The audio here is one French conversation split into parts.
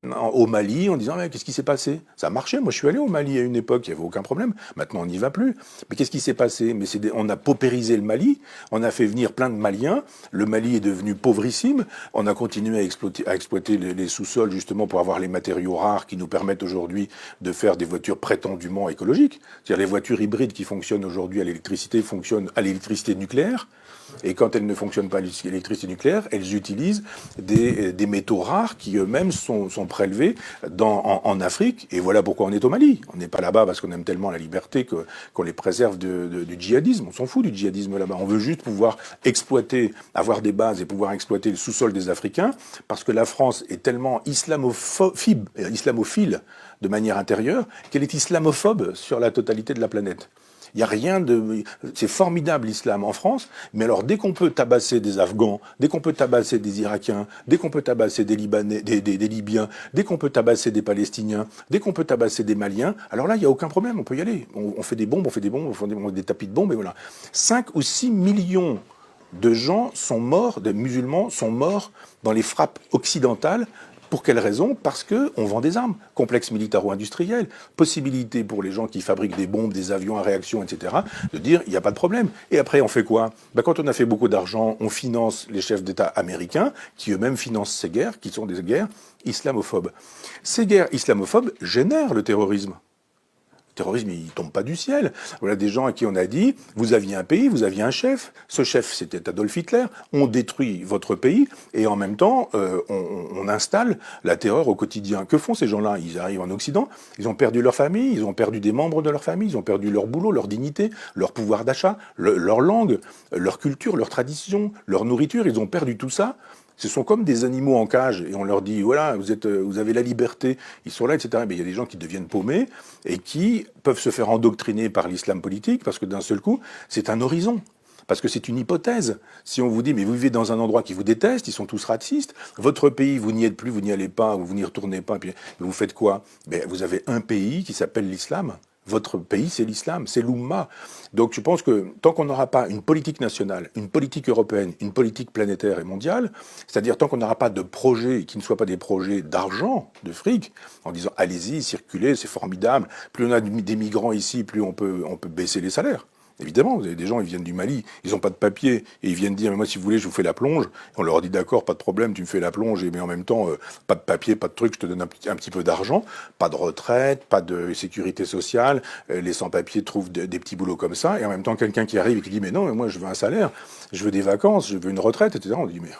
au Mali en disant mais qu'est-ce qui s'est passé? Ça marchait, moi je suis allé au Mali à une époque, il n'y avait aucun problème. Maintenant on n'y va plus. Mais qu'est-ce qui s'est passé? Mais on a paupérisé le Mali, on a fait venir plein de Maliens, le Mali est devenu pauvrissime, on a continué à exploiter les sous-sols justement pour avoir les matériaux rares qui nous permettent aujourd'hui de faire des voitures prétendument écologiques. C'est-à-dire les voitures hybrides qui fonctionnent aujourd'hui à l'électricité fonctionnent à l'électricité nucléaire. Et quand elles ne fonctionnent pas à l'électricité nucléaire, elles utilisent des métaux rares qui eux-mêmes sont prélevés en Afrique. Et voilà pourquoi on est au Mali. On n'est pas là-bas parce qu'on aime tellement la liberté qu'on les préserve du djihadisme. On s'en fout du djihadisme là-bas. On veut juste pouvoir exploiter, avoir des bases et pouvoir exploiter le sous-sol des Africains parce que la France est tellement islamophile de manière intérieure qu'elle est islamophobe sur la totalité de la planète. Il n'y a rien de... C'est formidable l'islam en France, mais alors dès qu'on peut tabasser des Afghans, dès qu'on peut tabasser des Irakiens, dès qu'on peut tabasser des Libanais, des Libyens, dès qu'on peut tabasser des Palestiniens, dès qu'on peut tabasser des Maliens, alors là, il n'y a aucun problème, on peut y aller. On fait des bombes, on fait des tapis de bombes, et voilà. 5 ou 6 millions de gens sont morts, de musulmans sont morts dans les frappes occidentales. Pour quelle raison? Parce qu'on vend des armes. Complexe militaro-industriel, possibilité pour les gens qui fabriquent des bombes, des avions à réaction, etc., de dire il n'y a pas de problème. Et après, on fait quoi? Quand on a fait beaucoup d'argent, on finance les chefs d'État américains, qui eux-mêmes financent ces guerres, qui sont des guerres islamophobes. Ces guerres islamophobes génèrent le terrorisme. Le terrorisme, il tombe pas du ciel. Voilà des gens à qui on a dit, vous aviez un pays, vous aviez un chef. Ce chef, c'était Adolf Hitler. On détruit votre pays et en même temps, on installe la terreur au quotidien. Que font ces gens-là? Ils arrivent en Occident, ils ont perdu leur famille, ils ont perdu des membres de leur famille, ils ont perdu leur boulot, leur dignité, leur pouvoir d'achat, leur langue, leur culture, leur tradition, leur nourriture. Ils ont perdu tout ça. Ce sont comme des animaux en cage et on leur dit voilà, vous avez la liberté, ils sont là, etc. Mais il y a des gens qui deviennent paumés et qui peuvent se faire endoctriner par l'islam politique parce que d'un seul coup, c'est un horizon. Parce que c'est une hypothèse. Si on vous dit, mais vous vivez dans un endroit qui vous déteste, ils sont tous racistes, votre pays, vous n'y êtes plus, vous n'y allez pas, ou vous n'y retournez pas, puis vous faites quoi? Vous avez un pays qui s'appelle l'islam. Votre pays, c'est l'islam, c'est l'Oumma. Donc je pense que tant qu'on n'aura pas une politique nationale, une politique européenne, une politique planétaire et mondiale, c'est-à-dire tant qu'on n'aura pas de projets qui ne soient pas des projets d'argent, de fric, en disant allez-y, circulez, c'est formidable, plus on a des migrants ici, plus on peut baisser les salaires. Évidemment, vous avez des gens, ils viennent du Mali, ils n'ont pas de papier, et ils viennent dire, mais moi, si vous voulez, je vous fais la plonge. On leur dit, d'accord, pas de problème, tu me fais la plonge, mais en même temps, pas de papier, pas de truc, je te donne un petit peu d'argent, pas de retraite, pas de sécurité sociale, les sans-papiers trouvent des petits boulots comme ça, et en même temps, quelqu'un qui arrive et qui dit, mais non, mais moi, je veux un salaire, je veux des vacances, je veux une retraite, etc. On dit, mais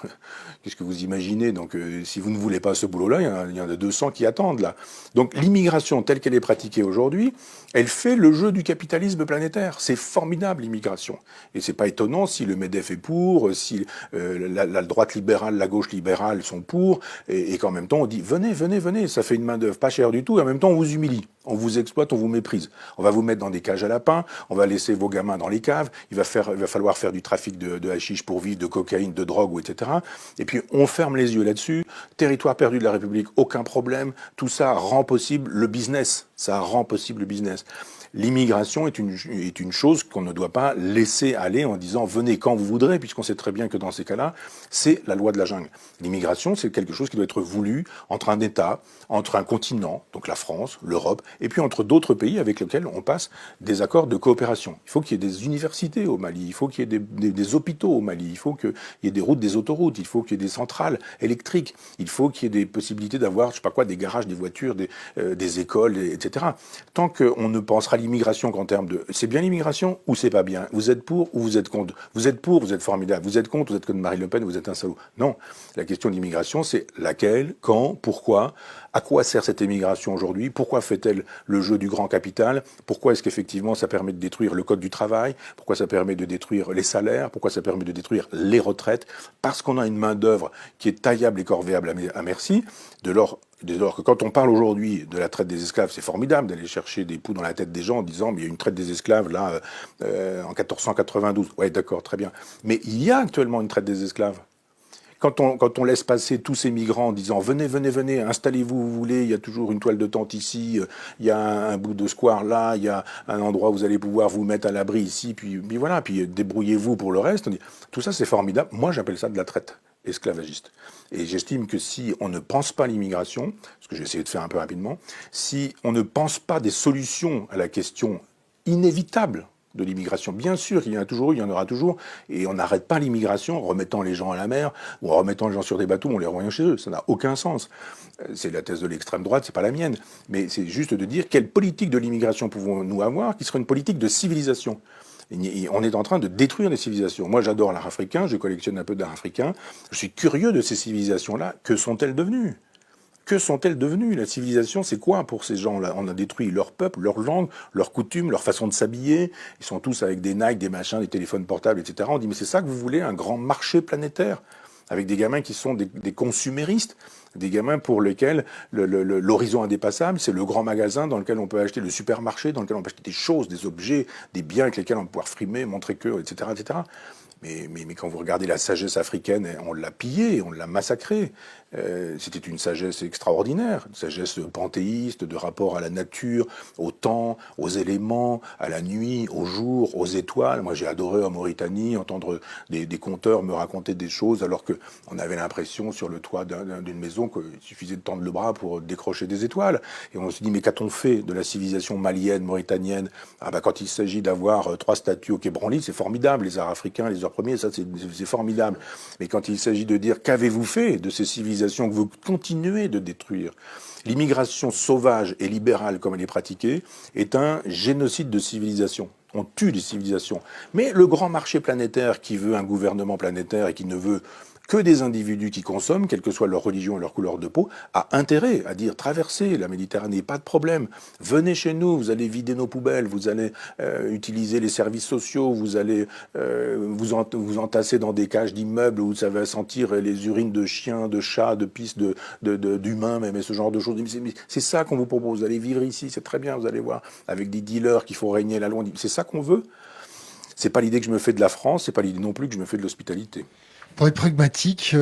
qu'est-ce que vous imaginez? Donc, si vous ne voulez pas ce boulot-là, il y en a 200 qui attendent, là. Donc, l'immigration telle qu'elle est pratiquée aujourd'hui, elle fait le jeu du capitalisme planétaire. C'est formidable, l'immigration. Et c'est pas étonnant si le MEDEF est pour, si la droite libérale, la gauche libérale sont pour, et qu'en même temps on dit venez, venez, venez, ça fait une main d'œuvre pas chère du tout, et en même temps on vous humilie, on vous exploite, on vous méprise. On va vous mettre dans des cages à lapins, on va laisser vos gamins dans les caves, il va falloir faire du trafic de hashish pour vivre, de cocaïne, de drogue, etc. Et puis on ferme les yeux là-dessus. Territoire perdu de la République, aucun problème. Tout ça rend possible le business. Ça rend possible le business. L'immigration est une chose qu'on ne doit pas laisser aller en disant venez quand vous voudrez, puisqu'on sait très bien que dans ces cas-là, c'est la loi de la jungle. L'immigration, c'est quelque chose qui doit être voulu entre un État, entre un continent, donc la France, l'Europe, et puis entre d'autres pays avec lesquels on passe des accords de coopération. Il faut qu'il y ait des universités au Mali, il faut qu'il y ait des hôpitaux au Mali, il faut qu'il y ait des routes, des autoroutes, il faut qu'il y ait des centrales électriques, il faut qu'il y ait des possibilités d'avoir, je sais pas quoi, des garages, des voitures, des écoles, etc. Tant qu'on ne pensera l'immigration qu'en termes de c'est bien l'immigration ou c'est pas bien, vous êtes pour ou vous êtes contre, vous êtes pour, vous êtes formidable, vous êtes contre, vous êtes comme Marine Le Pen, vous êtes un salaud. Non, la question de l'immigration, c'est laquelle, quand, pourquoi, à quoi sert cette immigration aujourd'hui, pourquoi fait-elle le jeu du grand capital, pourquoi est-ce qu'effectivement ça permet de détruire le code du travail, pourquoi ça permet de détruire les salaires, pourquoi ça permet de détruire les retraites, parce qu'on a une main d'œuvre qui est taillable et corvéable à merci, dès lors que quand on parle aujourd'hui de la traite des esclaves, c'est formidable d'aller chercher des poux dans la tête des gens en disant mais il y a une traite des esclaves là en 1492. Ouais, d'accord, très bien. Mais il y a actuellement une traite des esclaves. Quand on laisse passer tous ces migrants en disant venez, venez, venez, installez-vous où vous voulez, il y a toujours une toile de tente ici, il y a un bout de square là, il y a un endroit où vous allez pouvoir vous mettre à l'abri ici, puis voilà, puis débrouillez-vous pour le reste. On dit, tout ça c'est formidable. Moi j'appelle ça de la traite. esclavagiste. Et j'estime que si on ne pense pas l'immigration, ce que j'ai essayé de faire un peu rapidement, si on ne pense pas des solutions à la question inévitable de l'immigration, bien sûr, il y en a toujours eu, il y en aura toujours, et on n'arrête pas l'immigration en remettant les gens à la mer, ou en remettant les gens sur des bateaux, on les renvoie chez eux, ça n'a aucun sens. C'est la thèse de l'extrême droite, c'est pas la mienne, mais c'est juste de dire quelle politique de l'immigration pouvons-nous avoir qui serait une politique de civilisation. On est en train de détruire des civilisations. Moi, j'adore l'art africain, je collectionne un peu d'art africain. Je suis curieux de ces civilisations-là. Que sont-elles devenues ? Que sont-elles devenues ? La civilisation, c'est quoi pour ces gens-là ? On a détruit leur peuple, leur langue, leurs coutumes, leur façon de s'habiller. Ils sont tous avec des Nike, des machins, des téléphones portables, etc. On dit, mais c'est ça que vous voulez, un grand marché planétaire ? Avec des gamins qui sont des consuméristes, des gamins pour lesquels l'horizon indépassable, c'est le grand magasin dans lequel on peut acheter, le supermarché dans lequel on peut acheter des choses, des objets, des biens avec lesquels on peut pouvoir frimer, montrer que, etc., etc. Mais quand vous regardez la sagesse africaine, on l'a pillée, on l'a massacrée. C'était une sagesse extraordinaire, une sagesse panthéiste, de rapport à la nature, au temps, aux éléments, à la nuit, au jour, aux étoiles. Moi, j'ai adoré en Mauritanie entendre des conteurs me raconter des choses, alors qu'on avait l'impression sur le toit d'une maison qu'il suffisait de tendre le bras pour décrocher des étoiles. Et on se dit, mais qu'a-t-on fait de la civilisation malienne, mauritanienne ? Ah bah, quand il s'agit d'avoir 3 statues au Quai Branly, c'est formidable, les arts africains, les arts premiers, ça c'est formidable. Mais quand il s'agit de dire qu'avez-vous fait de ces civilisations que vous continuez de détruire ? L'immigration sauvage et libérale, comme elle est pratiquée, est un génocide de civilisation. On tue des civilisations. Mais le grand marché planétaire qui veut un gouvernement planétaire et qui ne veut que des individus qui consomment, quelle que soit leur religion et leur couleur de peau, a intérêt à dire traversez la Méditerranée, pas de problème. Venez chez nous, vous allez vider nos poubelles, vous allez utiliser les services sociaux, vous allez vous entasser dans des cages d'immeubles où ça va sentir les urines de chiens, de chats, de pistes, d'humains, même ce genre de choses. Mais c'est ça qu'on vous propose. Vous allez vivre ici, c'est très bien, vous allez voir, avec des dealers qui font régner la loi. C'est ça qu'on veut. C'est pas l'idée que je me fais de la France, c'est pas l'idée non plus que je me fais de l'hospitalité. Pour être pragmatique,